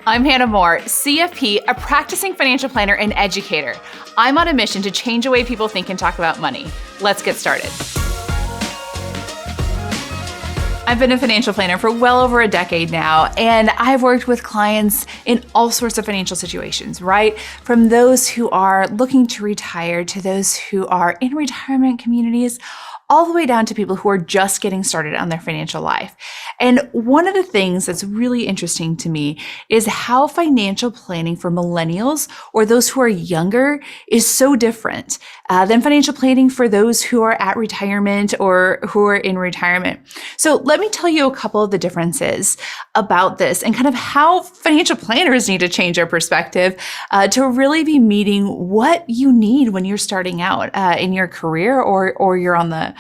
I'm Hannah Moore, CFP, a practicing financial planner and educator. I'm on a mission to change the way people think and talk about money. Let's get started. I've been a financial planner for well over a decade now, and I've worked with clients in all sorts of financial situations, right? From those who are looking to retire to those who are in retirement communities, all the way down to people who are just getting started on their financial life. And one of the things that's really interesting to me is how financial planning for millennials or those who are younger is so different than financial planning for those who are at retirement or who are in retirement. So let me tell you a couple of the differences about this and kind of how financial planners need to change their perspective to really be meeting what you need when you're starting out in your career or you're on the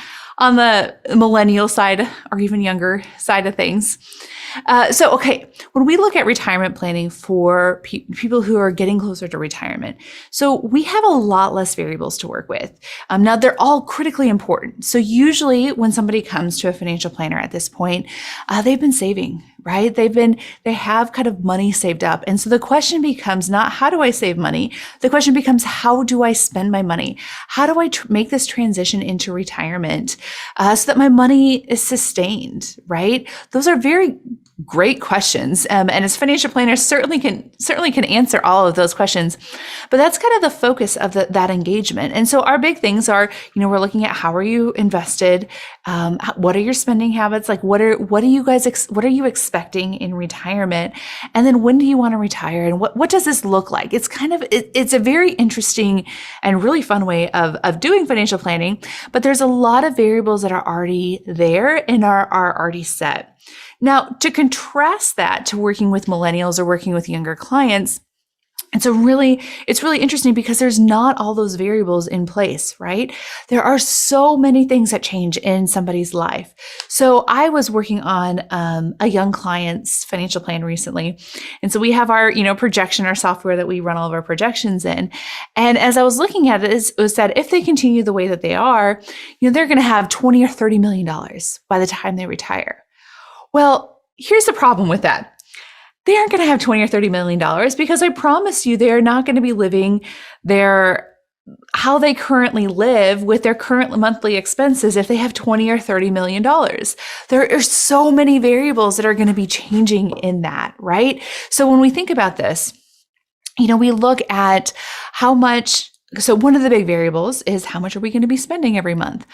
millennial side or even younger side of things. When we look at retirement planning for people who are getting closer to retirement, so we have a lot less variables to work with. Now, they're all critically important. So usually when somebody comes to a financial planner at this point, they've been saving, right? They have kind of money saved up. And so the question becomes not how do I save money? The question becomes how do I spend my money? How do I make this transition into retirement so that my money is sustained, right? Those are very great questions. And as financial planners certainly can answer all of those questions, but that's kind of the focus of that engagement. And so our big things are, we're looking at how are you invested? What are your spending habits? Like what are you expecting in retirement? And then when do you want to retire? And what does this look like? It's a very interesting and really fun way of doing financial planning, but there's a lot of variables that are already there and are already set. Now, to contrast that to working with millennials or working with younger clients, it's really interesting because there's not all those variables in place, right? There are so many things that change in somebody's life. So I was working on a young client's financial plan recently. And so we have our, projection, our software that we run all of our projections in. And as I was looking at it, it was said, if they continue the way that they are, they're going to have $20 or $30 million by the time they retire. Well, here's the problem with that. They aren't going to have $20 or $30 million because I promise you they are not going to be living how they currently live with their current monthly expenses if they have $20 or $30 million. There are so many variables that are going to be changing in that, right? So when we think about this, we look at how much, so one of the big variables is how much are we going to be spending every month?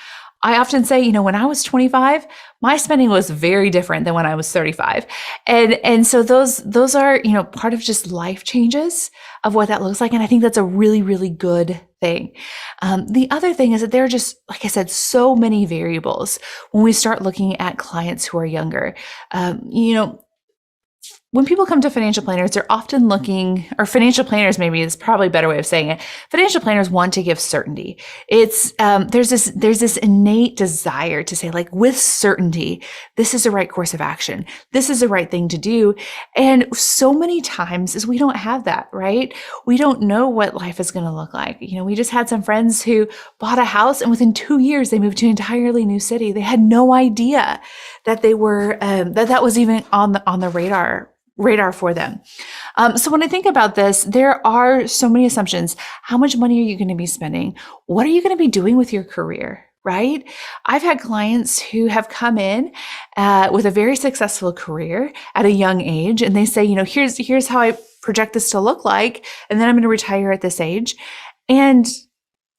I often say, when I was 25, my spending was very different than when I was 35. And so those are, part of just life changes of what that looks like. And I think that's a really, really good thing. The other thing is that there are just, like I said, so many variables when we start looking at clients who are younger. When people come to financial planners, they're often looking, or financial planners maybe is probably a better way of saying it. Financial planners want to give certainty. It's there's this innate desire to say, like, with certainty, this is the right course of action. This is the right thing to do. And so many times is we don't have that, right? We don't know what life is going to look like. We just had some friends who bought a house, and within 2 years they moved to an entirely new city. They had no idea that they were that was even on the radar for them. So when I think about this, there are so many assumptions. How much money are you going to be spending? What are you going to be doing with your career? Right? I've had clients who have come in with a very successful career at a young age, and they say, here's how I project this to look like, and then I'm going to retire at this age. And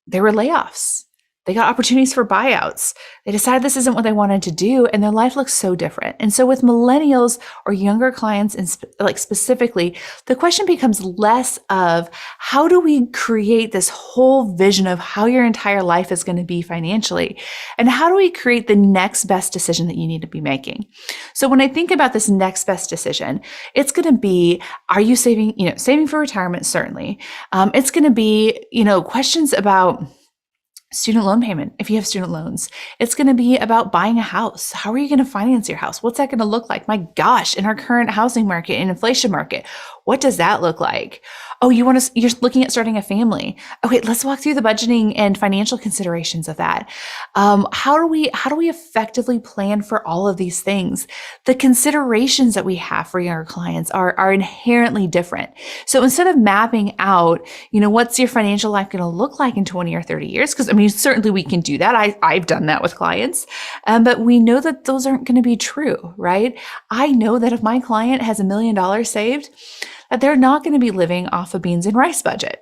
there were layoffs. They got opportunities for buyouts. They decided this isn't what they wanted to do, and their life looks so different. And so with millennials or younger clients, and specifically, the question becomes less of how do we create this whole vision of how your entire life is going to be financially, and how do we create the next best decision that you need to be making? So when I think about this next best decision, it's going to be, are you saving, saving for retirement? Certainly. It's going to be, questions about student loan payment, if you have student loans. It's going to be about buying a house. How are you going to finance your house? What's that going to look like? My gosh, in our current housing market and inflation market, what does that look like? Oh, you're looking at starting a family. Okay, let's walk through the budgeting and financial considerations of that. How do we effectively plan for all of these things? The considerations that we have for younger clients are inherently different. So instead of mapping out, what's your financial life going to look like in 20 or 30 years? Because certainly we can do that. I've done that with clients, but we know that those aren't going to be true, right? I know that if my client has $1 million saved, that they're not going to be living off a beans and rice budget.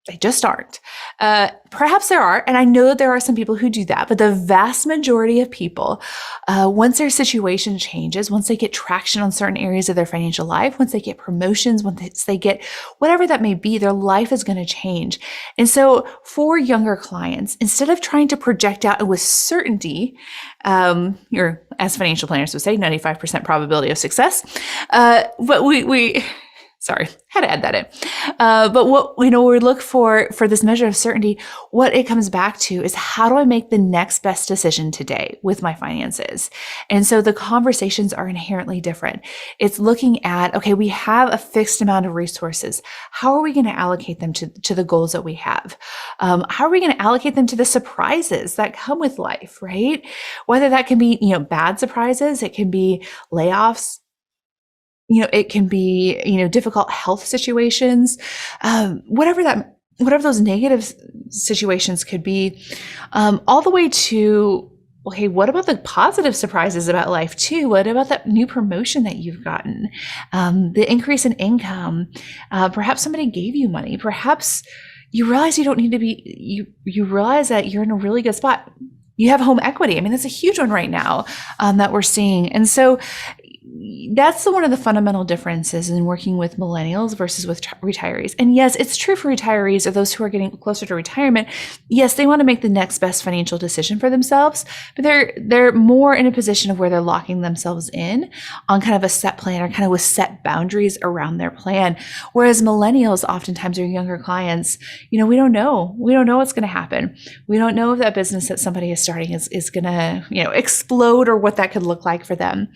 They just aren't. Perhaps there are, and I know that there are some people who do that, but the vast majority of people, once their situation changes, once they get traction on certain areas of their financial life, once they get promotions, once they get whatever that may be, their life is going to change. And so for younger clients, instead of trying to project out with certainty, as financial planners would say, 95% probability of success, but sorry, had to add that in. But what, we look for this measure of certainty, what it comes back to is, how do I make the next best decision today with my finances? And so the conversations are inherently different. It's looking at, okay, we have a fixed amount of resources. How are we going to allocate them to the goals that we have? How are we going to allocate them to the surprises that come with life, right? Whether that can be, bad surprises, it can be layoffs, it can be, difficult health situations, whatever those negative situations could be, all the way to, okay, what about the positive surprises about life too? What about that new promotion that you've gotten? The increase in income? Perhaps somebody gave you money. Perhaps you realize you don't need to be, you realize that you're in a really good spot. You have home equity. That's a huge one right now, that we're seeing. And so that's one of the fundamental differences in working with millennials versus with retirees. And yes, it's true for retirees or those who are getting closer to retirement. Yes, they want to make the next best financial decision for themselves, but they're more in a position of where they're locking themselves in on kind of a set plan, or kind of with set boundaries around their plan. Whereas millennials, oftentimes, are younger clients. We don't know. We don't know what's going to happen. We don't know if that business that somebody is starting is going to, explode, or what that could look like for them.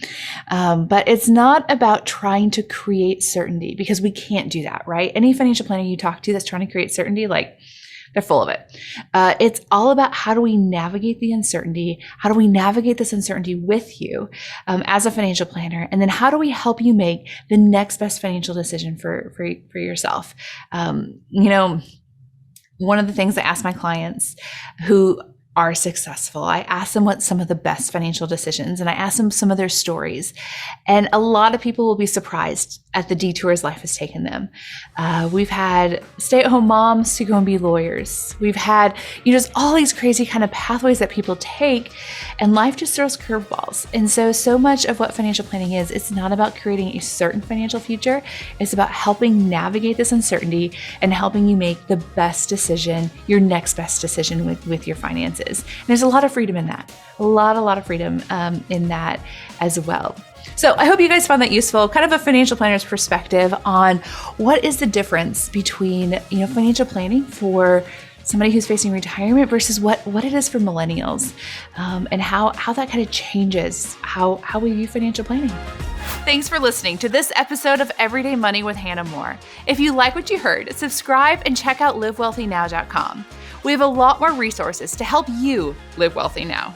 But it's not about trying to create certainty, because we can't do that, right? Any financial planner you talk to that's trying to create certainty, they're full of it. It's all about, how do we navigate the uncertainty? How do we navigate this uncertainty with you as a financial planner? And then how do we help you make the next best financial decision for yourself? One of the things I ask my clients who are successful, I ask them what some of the best financial decisions, and I ask them some of their stories. And a lot of people will be surprised at the detours life has taken them. We've had stay-at-home moms to go and be lawyers. We've had, just all these crazy kind of pathways that people take, and life just throws curveballs. And so much of what financial planning is, it's not about creating a certain financial future. It's about helping navigate this uncertainty and helping you make the best decision, your next best decision with your finances. And there's a lot of freedom in that, a lot of freedom in that as well. So I hope you guys found that useful, kind of a financial planner's perspective on what is the difference between, financial planning for somebody who's facing retirement versus what it is for millennials, and how that kind of changes how we view financial planning. Thanks for listening to this episode of Everyday Money with Hannah Moore. If you like what you heard, subscribe and check out livewealthynow.com. We have a lot more resources to help you live wealthy now.